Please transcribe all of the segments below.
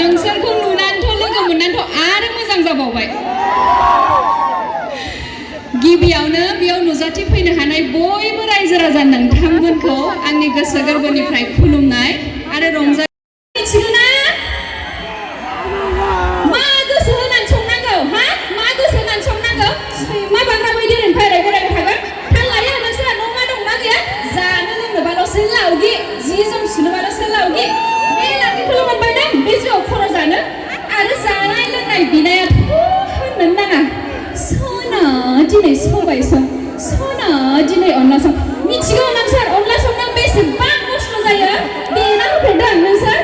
नोंसोरखौ नुनानैथ' लोगो मोननानैथ' आरो मोजां जाबावबाय गिबियावनो बेयाव नुजाथि फैनो हानाय बयबो रायजो राजा नोंथांमोनखौ आंनि गोसो गोरबोनिफ्राय खुलुमनाय आरो रंजानाय मिथिगौना मा गोसो होनानै संनांगौ हा मा गोसो होनानै संनांगौ सैमा बाग्रा बायदि ओरैनो फैरायबाय थागोन थाल लायो नोंसोरा न' मा दंना गैया जानो लोंनोबाल'सो लावगि जि जोम सुनोबाल'सो लावगि बे लावगिखौल' मोनबाय नों बे जिउआव खर' जानो आरो जानाय लोंनाय बिनायाथ' होननोनो नाङा सना दिनै सबाय सं सना दिनै अनला सं मिथिगौ नोंसोर अनला संनायाव बेसेबां खस्थ' जायो देना होफेरदों नोंसोर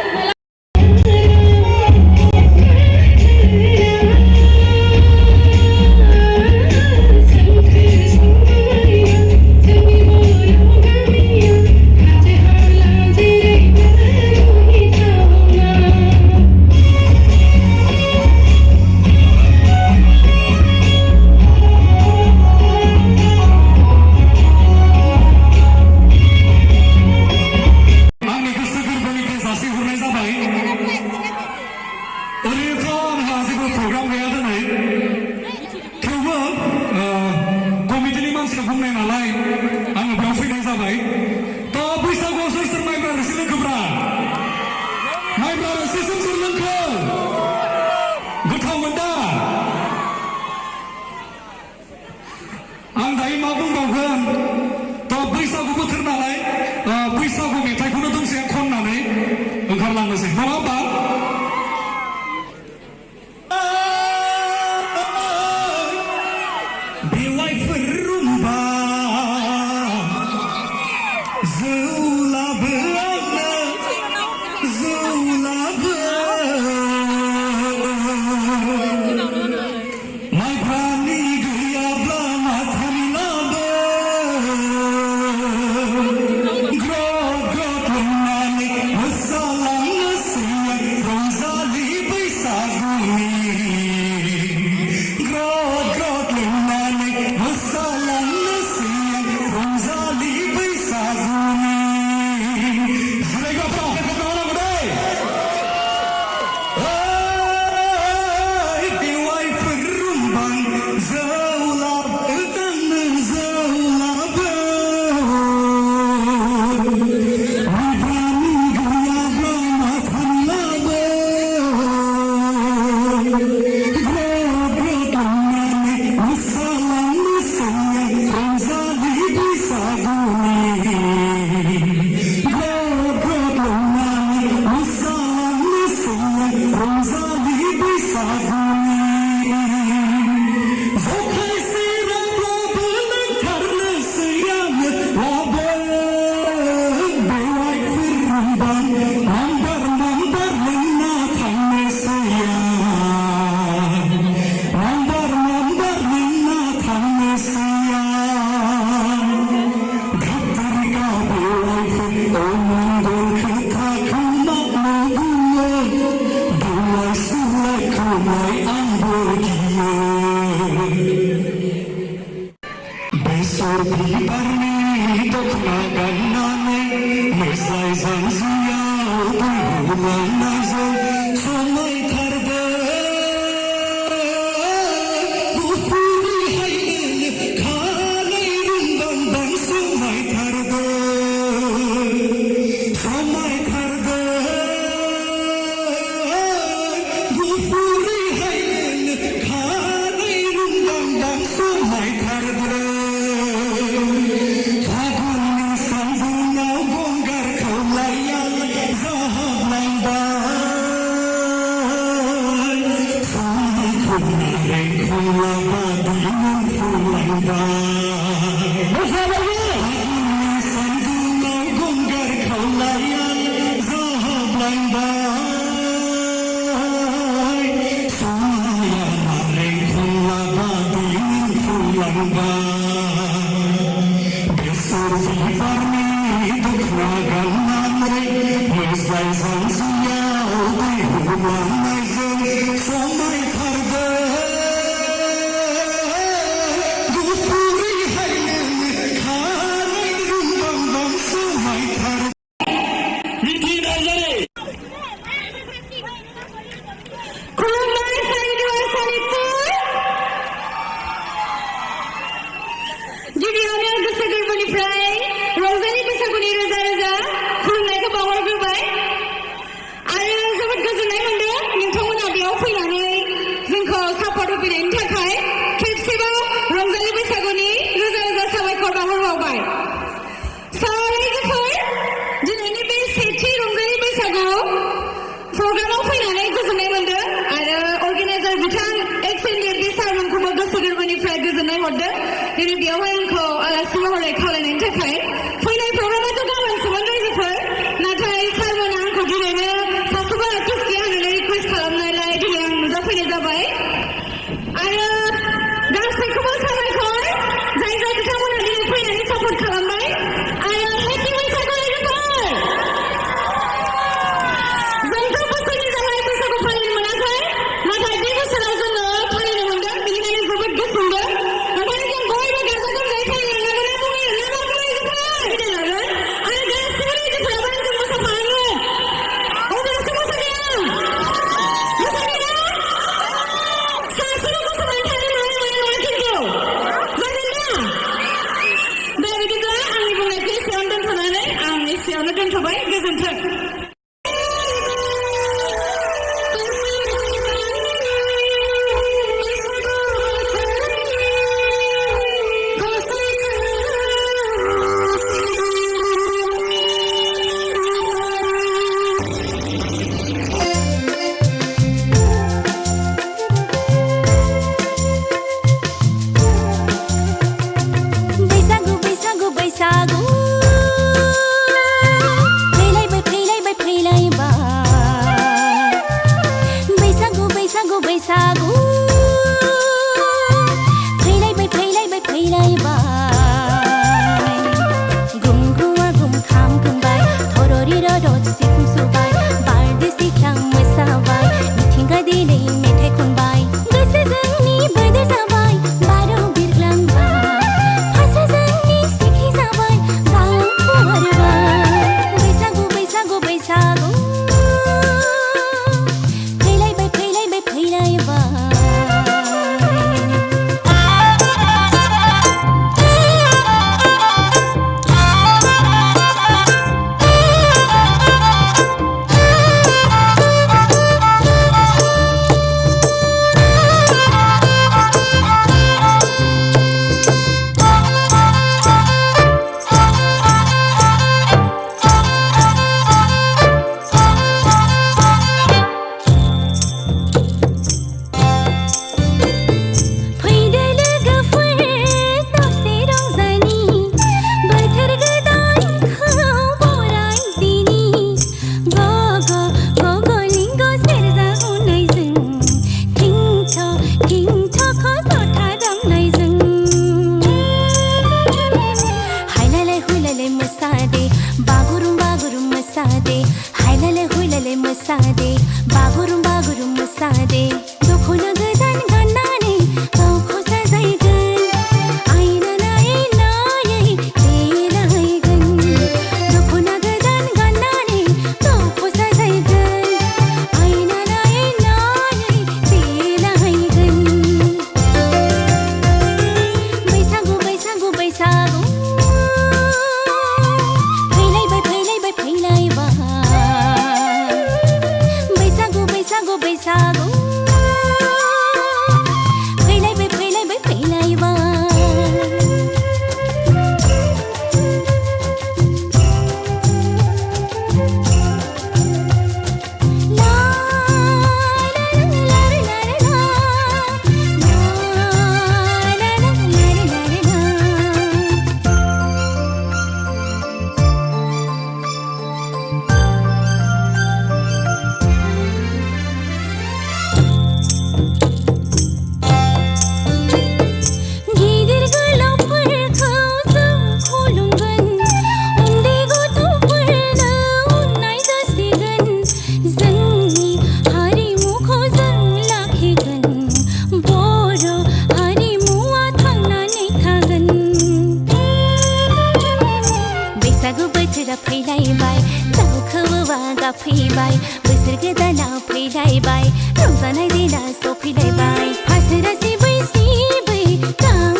बैसागु मेथाइखौनो दोंसे खननानै ओंखारलांनोसै नङा होमबा बेवाइफोर रुमबा जौलाबो जौलाबो माइब्रानि गैयाब्ला माथानि लाबो होफैनायनि थाखाय खेबसेबाव रंजालि बैसागुनि रोजा रोजा साबायखर बावहरबावबाय। सारायजोफोर दिनैनि बे सेथि रंजालि बैसागु प्रग्रामाव फैनानै गोजोननाय मोन्दों आरो अर्गानाइजार बिथां एक्स.एन.डि.एफ.बि सारमोनखौबो गोसो गोरबोनिफ्राय गोजोननाय हरदों दिनै बेयावहाय आंखौ आलासि महरै खावलायनायनि थाखाय। फैनाय प्रग्रामाथ' गाबोनसोमोन रायजोफोर, नाथाय सारमोना आंखौ दिनैनो सासेबो आर्टिस्ट गैया होननानै रिकुवेस्ट खालामनायलाय दिनै आं नुजाफैनाय जाबाय आरो गासैखौबो साबायखर जाय जाय बिथांमोना दिनै फैनानै सापर्ट खालामबाय आरो हेपि बैसागु लोगोफोर। जोंथ' बोसोरनि जाबाय बैसागु फालिनो मोनाखै, नाथाय बे बोसोराव जोङो फालिनो मोनदों, बेनिखायनो जोबोद गोसोमदों। ओंखायनो जों बयबो गाजा गोमजायै फालिलांनांगोन ना बुङो ना मा बुङो रायजोफोर? फालिलांगोन आरो गासिबो रायजोफोराबो आंजों मोसाफानांगोन, अब्लासो मोसागोन आं। मोसागोन ना? सासेबो मोसानानै थानो नुनो मोननाय नङा खिन्थु। जागोन ना? दे बिदिब्ला आंनि बुंनायखौ एसेयावनो दोनथ'नानै आं एसेयावनो दोनथ'बाय। गोजोन्थों। बैसागु बैसागु बैसागु फैलायबाय फैलायबाय फैलायबाय बैसागु बैसागु बैसागु फैलायबाय फैलायबाय फैलायबाय गुमगुवा गुमखाम गुमबाय थर'रि र'द सिफुं सुबाय बारदै सिख्ला मोसाबाय मिथिंगा दिनै मेथाइ खनबाय गोसो जोंनि बोदोर जाबाय बार' बिरग्लांबाय फारसे जोंनि सिखि जाबाय गाव फुवारबाय बैसागु बैसागु बैसागु फैलायबाय फैलायबाय फैलायबाय फैदो लोगोफोर दसे रंजानि बोथोर गोदानखौ बरायदिनि गग' गग'लिंग सेरजा हुनायजों थिंथ'खौ जथा दामनायजों हायलालाय हुइलालाय मोसादे बागुरुम बागुरुम मोसादे हायलालाय हुइलालाय मोसादे बागुरुम बागुरुम मोसादे दख'ना गोदान गाननानै गावखौ साजायगोन आयना नायै नायै देलायगोन दख'ना गोदान गाननानै गावखौ साजायगोन आयना नायै नायै देलायगोन बैसागु बैसागु बैसागु फैलायबाय फैलायबाय फैलायबाय बैसागु बैसागु बैसागु फैलायबाय फैलायबाय फैलायबाय ला ला ला ला ला ला ला गिदिर गोलावफोरखौ जों खुलुमगोन उन्दै गथ'फोरनो अननाय जासिगोन जोंनि हारिमुखौ जों लाखिगोन बर' हारिमुआ थांनानै थागोन बैसागु बोथोरा फैलायबाय दाउखौबो गाबफैबाय बोसोर गोदाना फैलायबाय रंजानाय दिना सफैलायबाय फासोरा सिबै सिबै गां